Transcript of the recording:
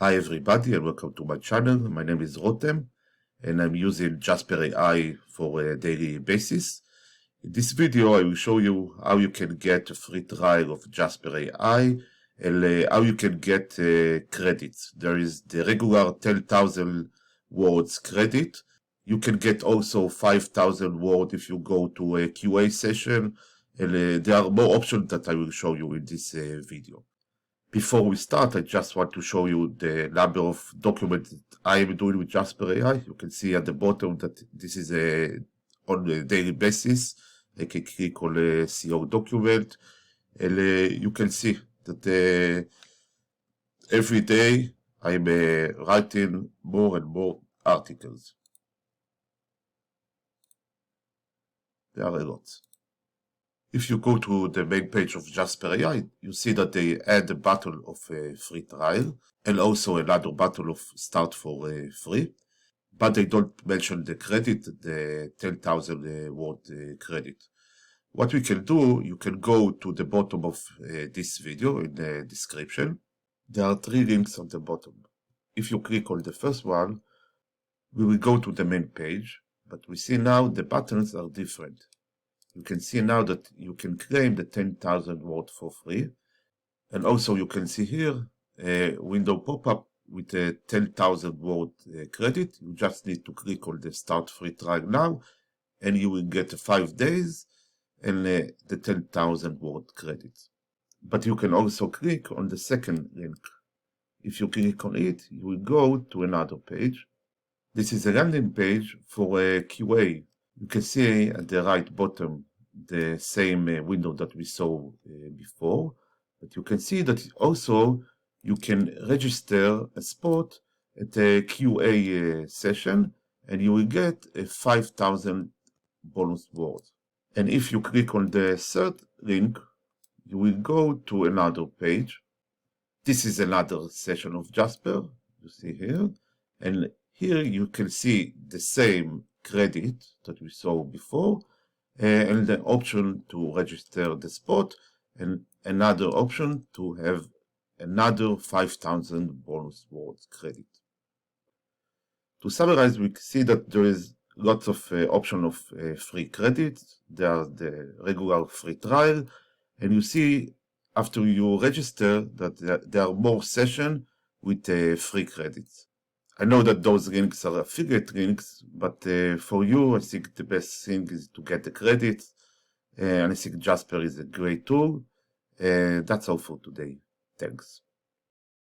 Hi everybody and welcome to my channel. My name is Rotem and I'm using Jasper AI for a daily basis. In this video I will show you how you can get a free trial of Jasper AI and how you can get credits. There is the regular 10,000 words credit. You can get also 5,000 words if you go to a QA session, and there are more options that I will show you in this video. Before we start, I just want to show you the number of documents that I am doing with Jasper AI. You can see at the bottom that this is on a daily basis. I can click on a CO document, and you can see that every day I'm writing more and more articles. There are a lot. If you go to the main page of Jasper AI, you see that they add a button of free trial and also another button of start for free, but they don't mention the credit, the 10,000 word credit. What we can do, you can go to the bottom of this video in the description. There are 3 links on the bottom. If you click on the first one, we will go to the main page, but we see now the buttons are different. You can see now that you can claim the 10,000 word for free. And also you can see here a window pop-up with a 10,000 word credit. You just need to click on the start free trial now and you will get 5 days and the 10,000 word credit. But you can also click on the second link. If you click on it, you will go to another page. This is a landing page for a QA. You can see at the right bottom the same window that we saw before, but you can see that also you can register a spot at a QA session and you will get a 5,000 bonus words. And if you click on the third link, you will go to another page. This is another session of Jasper, you see here, and here you can see the same credit that we saw before and the option to register the spot and another option to have another 5,000 bonus words credit. To summarize, we see that there is lots of option of free credit. There are the regular free trial, and you see after you register that there are more sessions with free credits. I know that those links are affiliate links, but for you, I think the best thing is to get the credits, and I think Jasper is a great tool. That's all for today. Thanks.